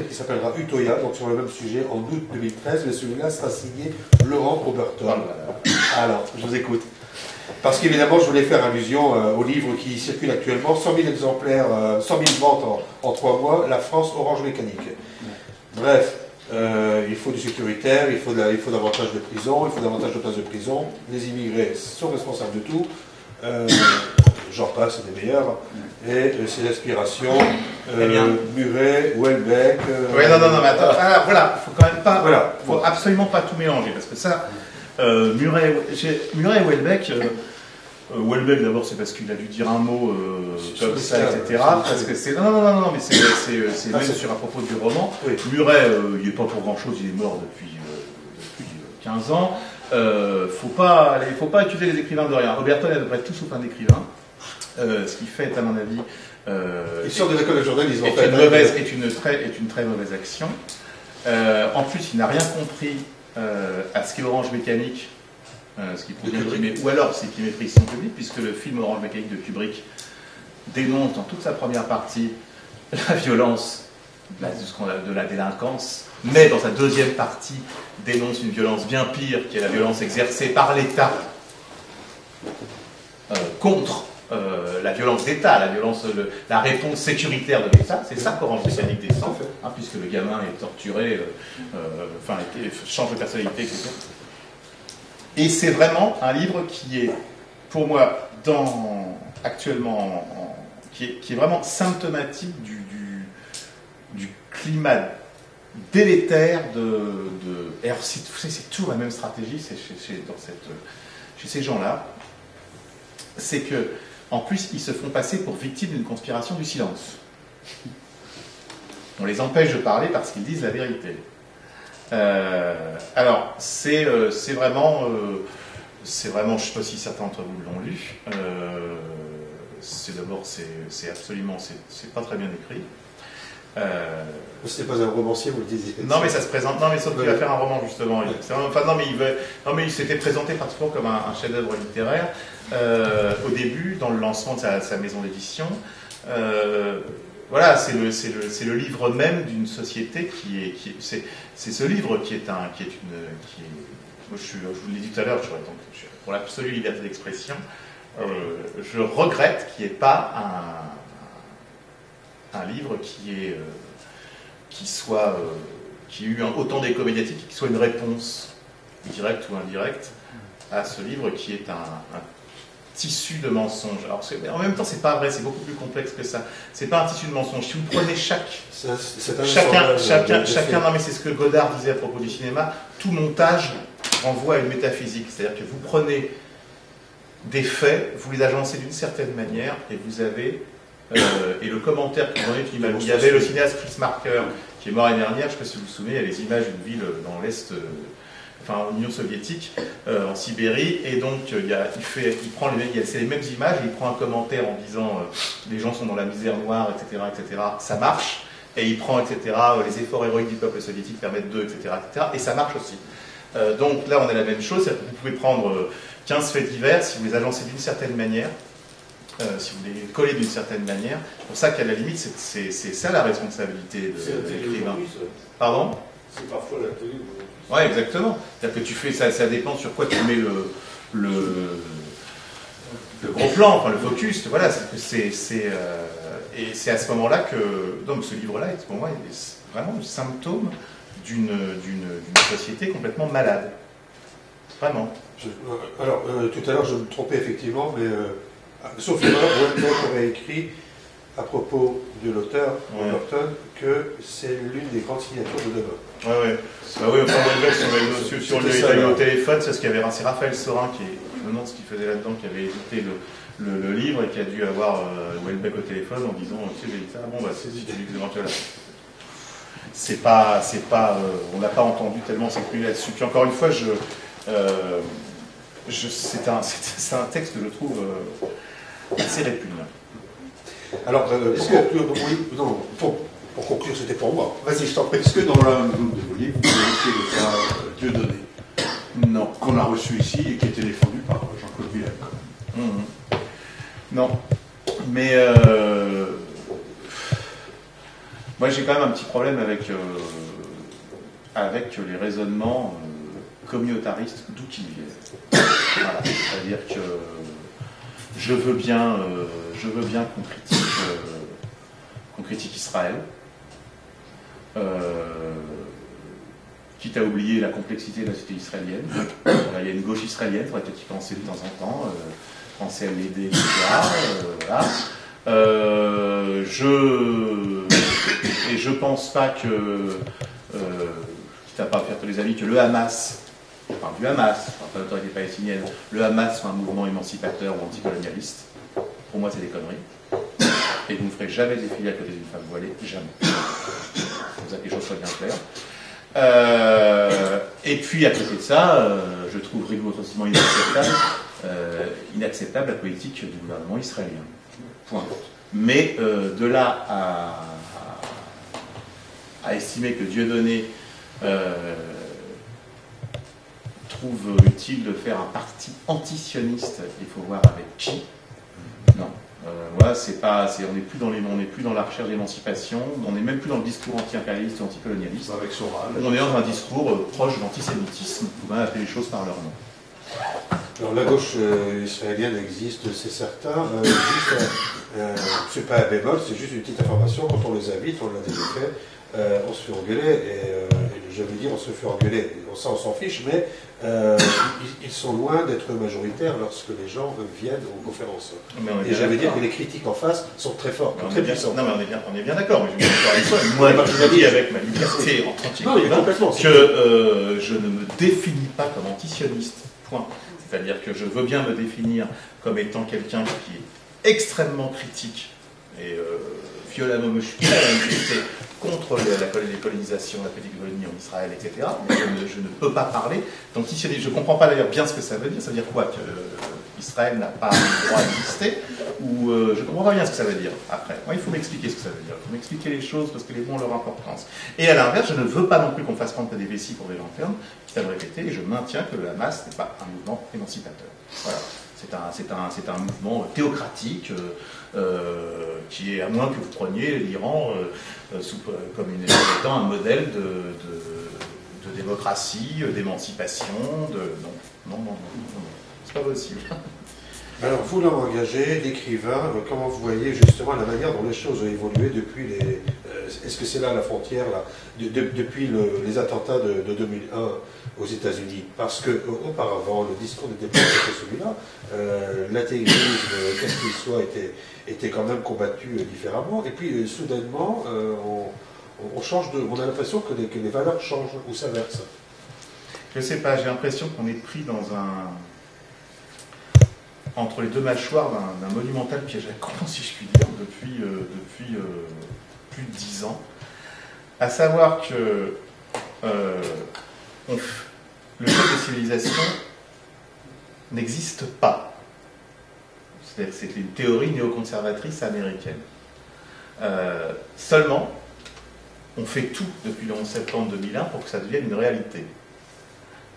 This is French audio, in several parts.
qui s'appellera Utoya, donc sur le même sujet, en août 2013, mais celui-là sera signé Laurent Oberton. Alors, je vous écoute. Parce qu'évidemment, je voulais faire allusion au livre qui circule actuellement, 100 000 exemplaires, 100 000 ventes en 3 mois, La France Orange Mécanique. Bref, il faut du sécuritaire, il faut davantage de prison, il faut davantage de places de prison. Les immigrés sont responsables de tout. J'en passe, c'est des meilleurs. Et ces aspirations, Muret, Houellebecq... Oui, non, mais attends, alors, voilà, il faut quand même pas... Voilà. Faut absolument pas tout mélanger, parce que ça, Muret et Houellebecq... Houellebecq, d'abord, c'est parce qu'il a dû dire un mot comme ça, etc. Parce que c'est... Non, mais c'est même sur à propos du roman. Oui. Muret, il n'est pas pour grand-chose, il est mort depuis 15 ans. Faut pas accuser les écrivains de rien. Oberton est à peu près tout sauf un écrivain. Ce qui fait, à mon avis... il sort de l'école de journalisme, en fait. Est une très mauvaise action. En plus, il n'a rien compris à ce qu'est Orange Mécanique, ce qui prouve bien ou alors c'est qu'il méprise son public, puisque le film Orange Mécanique de Kubrick dénonce dans toute sa première partie la violence de la délinquance, mais dans sa deuxième partie dénonce une violence bien pire, qui est la violence exercée par l'État contre la violence d'État, la réponse sécuritaire de l'État. C'est ça qu'Orange Mécanique descend, puisque le gamin est torturé, change de personnalité, etc. Et c'est vraiment un livre qui est, pour moi, actuellement, qui est vraiment symptomatique du climat délétère et alors, c'est toujours la même stratégie chez ces gens-là. C'est que, en plus, ils se font passer pour victimes d'une conspiration du silence. On les empêche de parler parce qu'ils disent la vérité. Alors, c'est vraiment, je ne sais pas si certains d'entre vous l'ont lu. C'est absolument, c'est pas très bien écrit. Ce n'est pas un romancier, vous le disiez. Non, mais ça se présente. Non, mais sauf qu'il va faire un roman justement. Il s'était présenté pratiquement comme un chef-d'œuvre littéraire au début, dans le lancement de sa maison d'édition. Voilà, c'est le livre même d'une société c'est ce livre qui est moi, je vous l'ai dit tout à l'heure, pour l'absolue liberté d'expression, je regrette qu'il n'y ait pas un livre qui ait eu autant d'écho médiatique et qui soit une réponse directe ou indirecte à ce livre qui est un tissu de mensonges. Alors, en même temps, c'est pas vrai, c'est beaucoup plus complexe que ça. C'est pas un tissu de mensonges. Si vous prenez chacun, non mais c'est ce que Godard disait à propos du cinéma, tout montage renvoie à une métaphysique. C'est-à-dire que vous prenez des faits, vous les agencez d'une certaine manière, et vous avez et le commentaire que vous en avez, il y avait le cinéaste Chris Marker qui est mort l'année dernière, je ne sais pas si vous vous souvenez, il y a les images d'une ville dans l'Est, en Union soviétique, en Sibérie, et donc c'est les mêmes images, il prend un commentaire en disant les gens sont dans la misère noire, etc., ça marche, et il prend, etc., les efforts héroïques du peuple soviétique permettent d'eux, etc., et ça marche aussi. Donc là, on a la même chose, c'est-à-dire que vous pouvez prendre 15 faits divers, si vous les agencez d'une certaine manière, si vous les collez d'une certaine manière, c'est pour ça qu'à la limite, c'est ça la responsabilité de l'écrivain. Pardon ? C'est parfois la télé. Oui, exactement. C'est-à-dire que tu fais ça dépend sur quoi tu mets le gros plan, le focus. Voilà, et c'est à ce moment-là que donc ce livre-là, pour moi, est vraiment le symptôme d'une société complètement malade. Vraiment. Alors, tout à l'heure, je me trompais effectivement, mais sauf erreur, Houellebecq aurait écrit à propos de l'auteur, Oberton, que c'est l'une des grandes signatures de demain. Oui, Houellebecq, sur le au téléphone, c'est Raphaël Sorin, je me demande ce qu'il faisait là-dedans, qui avait édité le livre et qui a dû avoir Houellebecq au téléphone en disant « j'ai dit ça, c'est du éventuel. » C'est pas, on n'a pas entendu tellement s'exprimer là-dessus. Puis encore une fois, c'est un texte que je trouve assez répugnant. Alors, est-ce que... non, pour conclure, c'était pour moi. Vas-y, je t'en prie. Est-ce que dans la groupe de vos livres, vous avez le cas Dieudonné? Non. Qu'on a reçu ici et qui a été défendu par Jean-Claude Villers. Non. Mais Moi, j'ai quand même un petit problème avec les raisonnements communautaristes d'où qu'ils viennent. Voilà. C'est-à-dire que je veux bien qu'on critique Israël, quitte à oublier la complexité de la société israélienne. Il y a une gauche israélienne, il faudrait peut-être y penser de temps en temps, penser à l'aider, etc. Voilà. Je pense pas que, quitte à pas faire tous les avis, que le Hamas, je parle du Hamas, je parle pas de l'autorité palestinienne, le Hamas soit un mouvement émancipateur ou anticolonialiste. Pour moi, c'est des conneries. Et vous ne ferez jamais défiler à côté d'une femme voilée, jamais. Comme ça que les choses soient bien claires. Et puis, à côté de ça, je trouve rigoureusement inacceptable la politique du gouvernement israélien. Point. Mais de là à estimer que Dieudonné trouve utile de faire un parti antisioniste, il faut voir avec qui. Non. Voilà, on n'est plus dans la recherche d'émancipation, on n'est même plus dans le discours anti-impérialiste ou anticolonialiste. Avec Soral. On est dans un discours proche de l'antisémitisme, on pouvait appeler les choses par leur nom. Alors la gauche israélienne existe, c'est certain. C'est pas un bémol, c'est juste une petite information. Quand on les invite, on l'a déjà fait, on se fait engueuler. Et je veux dire, on se fait engueuler. Ça, on s'en fiche, mais ils sont loin d'être majoritaires lorsque les gens viennent aux conférences. Et j'avais dire que les critiques en face sont très fortes, très puissantes. Non, mais on est bien d'accord. Mais je suis d'accord avec toi. Moi, je dis avec ma liberté en tant que je ne me définis pas comme antisioniste. Point. C'est-à-dire que je veux bien me définir comme étant quelqu'un qui est extrêmement critique et violemment manifesté contre les colonisations, la politique de colonie en Israël, etc. Mais je ne peux pas parler d'antisionisme. Je ne comprends pas d'ailleurs bien ce que ça veut dire. Ça veut dire quoi? Qu'Israël n'a pas le droit d'exister? Ou je ne comprends pas bien ce que ça veut dire après. Moi, il faut m'expliquer ce que ça veut dire. Il faut m'expliquer les choses parce que les mots ont leur importance. Et à l'inverse, je ne veux pas non plus qu'on fasse prendre des vessies pour des lanternes, quitte à le répéter, et je maintiens que le Hamas n'est pas un mouvement émancipateur. Voilà. C'est un mouvement théocratique qui est, à moins que vous preniez l'Iran comme étant un modèle de démocratie, d'émancipation, non, c'est pas possible. Alors, vous l'avez engagé, l'écrivain, comment vous voyez justement la manière dont les choses ont évolué depuis les... Est-ce que c'est là la frontière, là, depuis les attentats de 2001 aux États-Unis? Parce qu'auparavant, le discours n'était pas celui-là. L'intégrisme, qu'est-ce qu'il soit, était quand même combattu différemment. Et puis, soudainement, on a l'impression que les valeurs changent ou s'inversent. Je sais pas, j'ai l'impression qu'on est pris dans entre les deux mâchoires d'un monumental piège à con, si je puis dire, depuis plus de 10 ans. À savoir que le choc des civilisations n'existe pas. C'est-à-dire que c'est une théorie néoconservatrice américaine. Seulement, on fait tout depuis le 11 septembre 2001 pour que ça devienne une réalité.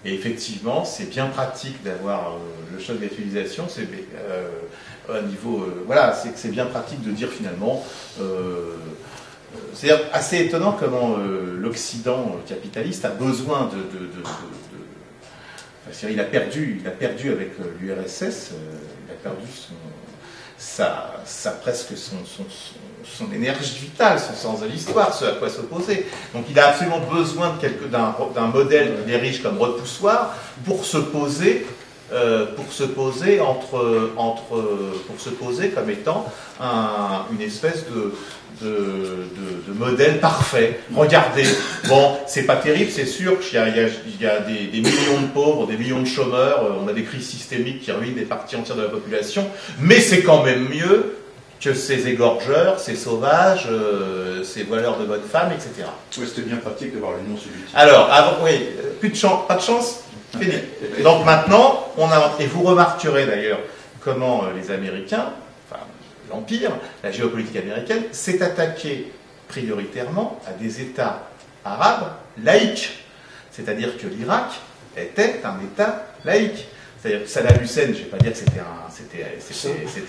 Et effectivement, c'est bien pratique d'avoir le choc des civilisations, c'est à niveau, voilà, c'est bien pratique de dire finalement, c'est assez étonnant comment l'Occident capitaliste a besoin il a perdu avec l'URSS, il a perdu presque son énergie vitale, son sens de l'histoire, ce à quoi s'opposer. Donc il a absolument besoin d'un modèle qu'il érige comme repoussoir pour se poser comme étant une espèce de modèle parfait. Regardez, bon, c'est pas terrible, c'est sûr qu'il y a des millions de pauvres, des millions de chômeurs, on a des crises systémiques qui ruinent des parties entières de la population, mais c'est quand même mieux que ces égorgeurs, ces sauvages, ces voleurs de bonnes femmes, etc. Oui, c'était bien pratique d'avoir l'Union soviétique. Alors, oui, pas de chance, fini. Donc maintenant, et vous remarquerez d'ailleurs comment les Américains, enfin l'Empire, la géopolitique américaine, s'est attaqué prioritairement à des États arabes laïques. C'est-à-dire que l'Irak était un État laïque. C'est-à-dire que Saddam Hussein, je ne vais pas dire que c'était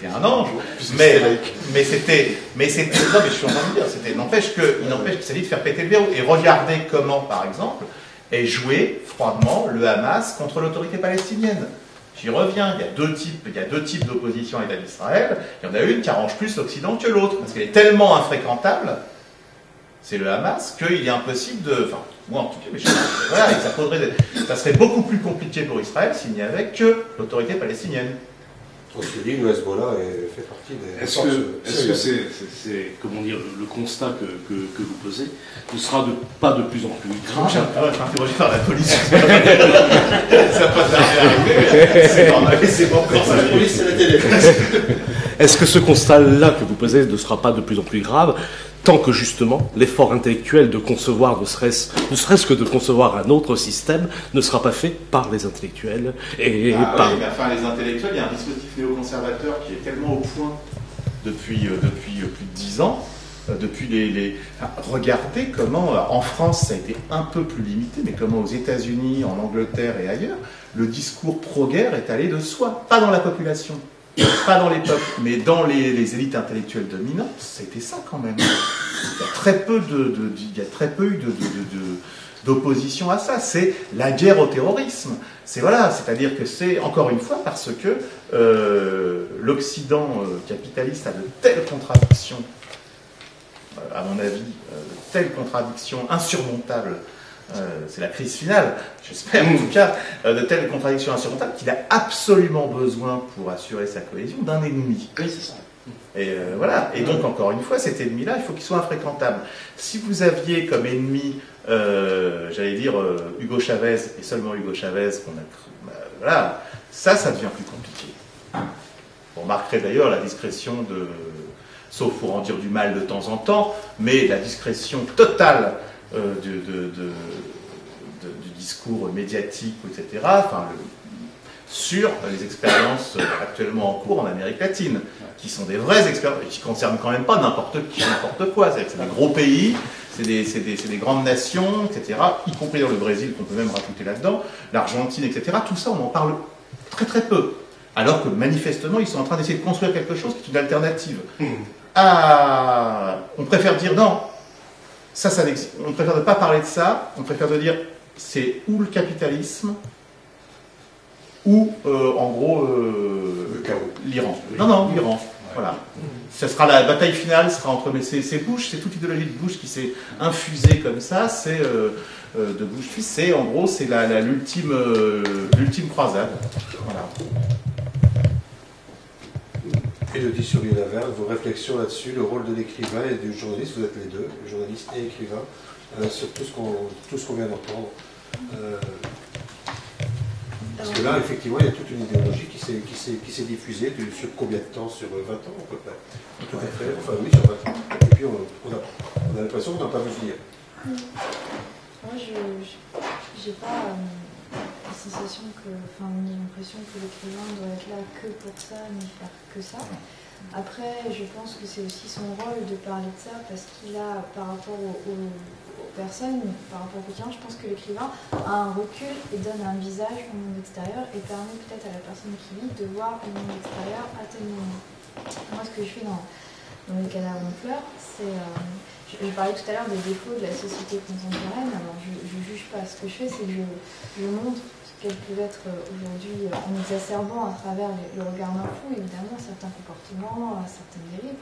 un ange, mais c'était, non mais je suis en train de dire, il n'empêche que ça dit de faire péter le verrou. Et regardez comment, par exemple, est joué froidement le Hamas contre l'autorité palestinienne. J'y reviens, il y a deux types d'opposition à l'État d'Israël. Il y en a une qui arrange plus l'Occident que l'autre, parce qu'elle est tellement infréquentable, c'est le Hamas, qu'il est impossible de... Enfin, moi en tout cas, mais voilà, et ça serait beaucoup plus compliqué pour Israël s'il n'y avait que l'autorité palestinienne. On se dit, le Hezbollah fait partie des... Est-ce que c'est comment dire, le constat que vous posez ne sera pas de plus en plus grave? Je vais être interrogé par la police. Ça pas arriver. C'est normal, c'est pas encore ça. La police, c'est la télé. Est-ce que ce constat-là que vous posez ne sera pas de plus en plus grave tant que justement l'effort intellectuel de concevoir, ne serait-ce que de concevoir un autre système, ne sera pas fait par les intellectuels et par... Oui, mais enfin, les intellectuels, il y a un dispositif néoconservateur qui est tellement au point depuis plus de 10 ans, regardez comment, en France, ça a été un peu plus limité, mais comment aux États-Unis, en Angleterre et ailleurs, le discours pro-guerre est allé de soi, pas dans la population. Pas dans les peuples, mais dans les élites intellectuelles dominantes, c'était ça quand même. Il y a très peu eu d'opposition à ça. C'est la guerre au terrorisme. C'est-à-dire que c'est, encore une fois, parce que l'Occident capitaliste a de telles contradictions, à mon avis, de telles contradictions insurmontables. C'est la crise finale, j'espère en tout cas, de telles contradictions insurmontables qu'il a absolument besoin pour assurer sa cohésion d'un ennemi. Oui, c'est ça. Et voilà. Et donc, encore une fois, cet ennemi-là, il faut qu'il soit infréquentable. Si vous aviez comme ennemi, j'allais dire, Hugo Chavez, et seulement Hugo Chavez, voilà, ça devient plus compliqué. Vous remarquerez d'ailleurs la discrétion sauf pour en dire du mal de temps en temps, mais la discrétion totale du discours médiatique, etc., sur les expériences actuellement en cours en Amérique latine, qui sont des vraies expériences, qui ne concernent quand même pas n'importe quoi. C'est des gros pays, c'est des grandes nations, etc., y compris dans le Brésil, qu'on peut même rajouter là-dedans, l'Argentine, etc. Tout ça, on en parle très très peu. Alors que manifestement, ils sont en train d'essayer de construire quelque chose qui est une alternative. On préfère dire non. Ça n'existe. On préfère ne pas parler de ça, on préfère de dire c'est ou le capitalisme, ou en gros l'Iran. Non, l'Iran. Voilà. Ça sera la bataille finale, sera entre. Mais c'est Bush, c'est toute l'idéologie de Bush qui s'est infusée comme ça, c'est de Bush fils, c'est en gros c'est l'ultime croisade. Voilà. Élodie Souriau-Laverne, vos réflexions là-dessus, le rôle de l'écrivain et du journaliste, vous êtes les deux, journaliste et écrivain, sur tout ce qu'on vient d'entendre. Parce que là, effectivement, il y a toute une idéologie qui s'est diffusée sur combien de temps? Sur 20 ans à peu près. Tout à fait. Enfin oui, sur 20 ans. Et puis on a l'impression qu'on n'a pas vu venir. Moi, j'ai pas la sensation ni l'impression que l'écrivain doit être là que pour ça, ni faire que ça. Après, je pense que c'est aussi son rôle de parler de ça parce qu'il a, par rapport aux personnes, par rapport au quotidien, je pense que l'écrivain a un recul et donne un visage au monde extérieur et permet peut-être à la personne qui lit de voir le monde extérieur à tel moment. Moi, ce que je fais dans les Canards en fleurs, c'est... je parlais tout à l'heure des défauts de la société contemporaine, alors je ne juge pas. Ce que je fais, c'est que je montre ce qu'elle peut être aujourd'hui en exacerbant à travers le regard d'un fou, évidemment, certains comportements, certaines dérives,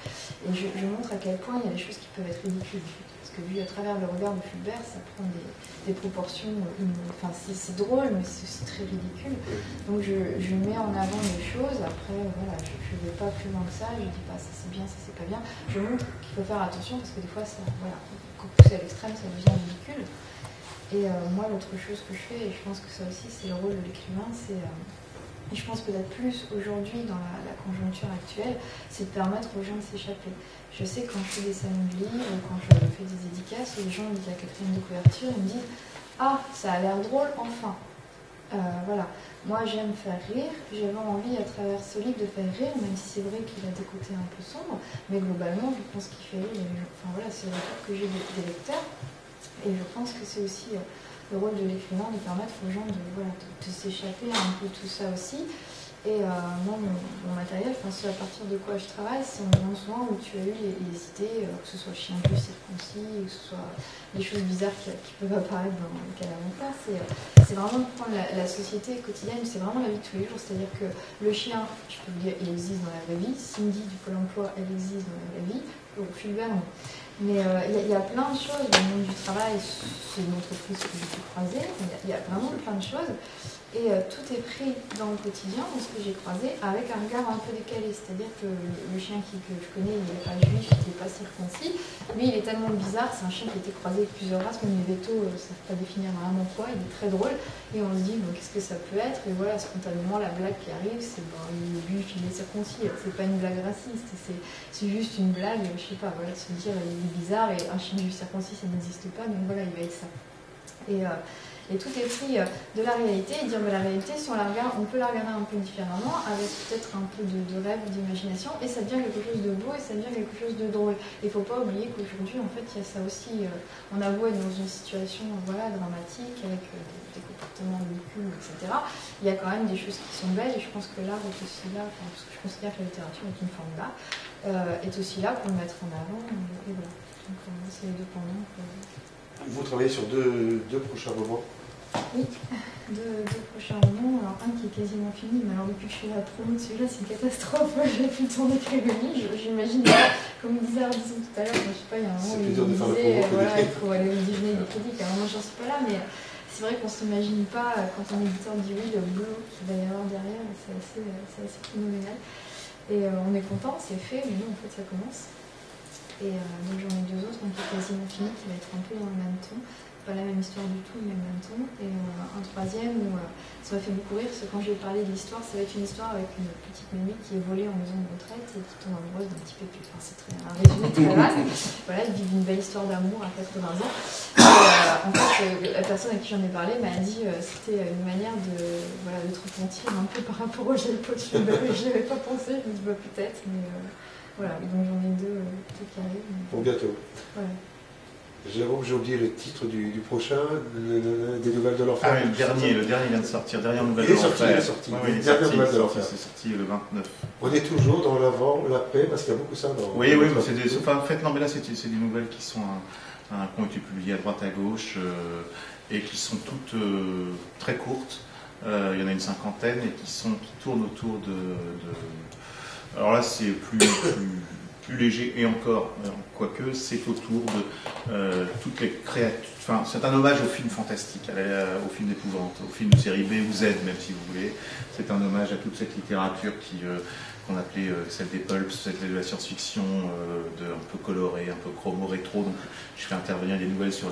et je montre à quel point il y a des choses qui peuvent être ridicules. Parce que vu à travers le regard de Fulbert, ça prend des proportions, c'est drôle, mais c'est aussi très ridicule. Donc je mets en avant des choses, après, voilà, je ne vais pas plus loin que ça, je ne dis pas ça c'est bien, ça c'est pas bien. Je montre qu'il faut faire attention parce que des fois, quand poussé à l'extrême, ça devient ridicule. Et moi, l'autre chose que je fais, et je pense que ça aussi, c'est le rôle de l'écrivain, et je pense peut-être plus aujourd'hui dans la conjoncture actuelle, c'est de permettre aux gens de s'échapper. Je sais quand je fais des salons de livres, quand je fais des dédicaces, les gens me disent à la quatrième de couverture, ils me disent « Ah, ça a l'air drôle, enfin !» Voilà. Moi, j'aime faire rire. J'avais envie, à travers ce livre, de faire rire, même si c'est vrai qu'il a des côtés un peu sombres. Mais globalement, je pense qu'il fait rire les gens. Enfin voilà, c'est le retour que j'ai des lecteurs. Et je pense que c'est aussi le rôle de l'écrivain de permettre aux gens de s'échapper un peu tout ça aussi. Et moi, mon matériel, ce à partir de quoi je travaille, c'est en moment souvent où tu as eu les idées, que ce soit chien plus circoncis, ou que ce soit des choses bizarres qui peuvent apparaître dans le cas d'inventaire. C'est vraiment de prendre la société quotidienne, c'est vraiment la vie de tous les jours. C'est-à-dire que le chien, je peux vous dire, il existe dans la vraie vie. Cindy du Pôle emploi, elle existe dans la vraie vie. Fulbert, non. Mais il y a plein de choses dans le monde du travail, c'est une entreprise que j'ai pu croiser, il y a vraiment plein de choses. Et tout est pris dans le quotidien, dans ce que j'ai croisé, avec un regard un peu décalé. C'est-à-dire que le chien que je connais, il n'est pas juif, il n'est pas circoncis. Lui, il est tellement bizarre, c'est un chien qui a été croisé avec plusieurs races, même les vétos ne savent pas définir vraiment quoi, il est très drôle. Et on se dit, bon, qu'est-ce que ça peut être? Et voilà, spontanément, la blague qui arrive, c'est il est juif, il est circoncis. C'est pas une blague raciste, c'est juste une blague, je sais pas, voilà, de se dire, il est bizarre, et un chien juif circoncis, ça n'existe pas, donc voilà, il va être ça. Et tout est pris de la réalité et dire la réalité, si on la regarde, on peut la regarder un peu différemment, avec peut-être un peu de rêve ou d'imagination, et ça devient quelque chose de beau et ça devient quelque chose de drôle. Il ne faut pas oublier qu'aujourd'hui, en fait, il y a ça aussi. On a beau être dans une situation dramatique, avec des comportements ridicules, etc. Il y a quand même des choses qui sont belles, et je pense que l'art est aussi là, parce que je considère que la littérature est une forme d'art, est aussi là pour le mettre en avant. Et voilà. Donc, c'est les deux pendant. Vous travaillez sur deux prochains romans. Oui, deux prochains romans. Alors un qui est quasiment fini, mais alors depuis que je fais la promo de celui-là, c'est une catastrophe. J'ai plus le temps d'écrire le livre. J'imagine, comme disait Ardisson tout à l'heure, je sais pas, il y a un moment où il disait, voilà, il faut aller au déjeuner des critiques. Alors moi, j'en suis pas là, mais c'est vrai qu'on s'imagine pas quand un éditeur dit oui, le boulot qu'il va y avoir derrière, c'est assez phénoménal. Et on est content, c'est fait, mais nous, en fait, ça commence. Et donc j'en ai deux autres, un qui est quasiment fini, qui va être un peu dans le même ton. Pas la même histoire du tout, mais le même ton. Et un troisième où ça m'a fait beaucoup rire, parce que quand je vais parler de l'histoire, ça va être une histoire avec une petite mamie qui est volée en maison de retraite et qui tombe amoureuse d'un petit pépé. Enfin, c'est un résumé très vaste. Voilà, ils vivent une belle histoire d'amour à 80 ans. Et, en fait, la personne à qui j'en ai parlé m'a dit c'était une manière de te repentir un peu par rapport au gel pot de Fulbert. Je n'y avais pas pensé, je me dis peut-être, mais voilà, donc j'en ai deux qui arrivent. Pour bientôt. Voilà. Jérôme, j'ai oublié le titre du prochain, des nouvelles de l'enfer. Ah oui, le dernier vient de sortir, dernière nouvelle Il est de sorti, l'enfer. il est sorti. Oui, Dernière nouvelle de l'enfer. C'est sorti le 29. On est toujours dans l'avant, l'après, parce qu'il y a beaucoup ça dans... Oui, mais c'est des... Enfin, en fait, non, mais là, c'est des nouvelles qui sont qui ont été publiées à droite, à gauche, et qui sont toutes très courtes. Il y en a une cinquantaine, et qui tournent autour de... Alors là, c'est plus léger, et encore, quoique, c'est autour de toutes les créatures. Enfin, c'est un hommage au film fantastique, au film d'épouvante, au film de série B ou Z, même si vous voulez. C'est un hommage à toute cette littérature qu'on appelait celle des pulps, celle de la science-fiction, un peu colorée, un peu chromo-rétro. Donc, je fais intervenir des nouvelles sur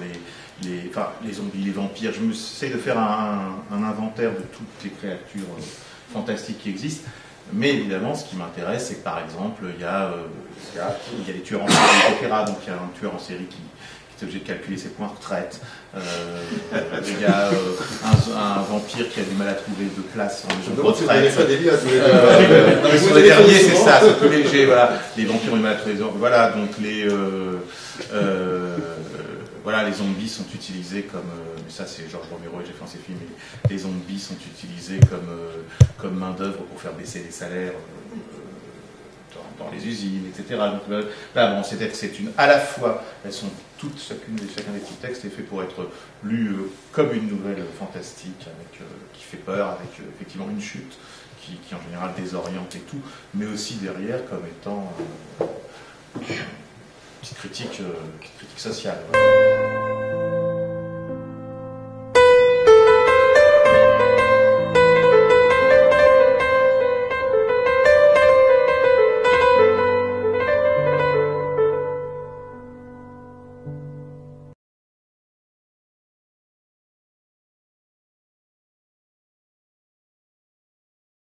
les zombies, les vampires. Je me essaie de faire un inventaire de toutes les créatures fantastiques qui existent. Mais évidemment, ce qui m'intéresse, c'est que par exemple, il y a les tueurs en série, etc. Donc il y a un tueur en série qui est obligé de calculer ses points de retraite. Il y a un vampire qui a du mal à trouver de place en maison de retraite. Non mais sur les derniers, c'est ça, c'est plus léger. Voilà. Les vampires ont du mal à trouver des ordres. Voilà, donc les zombies sont utilisés comme, mais ça c'est Georges Romero et j'ai fait ses films, mais les zombies sont utilisés comme main d'œuvre pour faire baisser les salaires dans les usines, etc. Donc là, bon, à la fois, elles sont toutes, chacun des petits textes est fait pour être lu comme une nouvelle fantastique, qui fait peur, avec effectivement une chute qui en général désoriente et tout, mais aussi derrière comme étant une petite critique sociale. Voilà.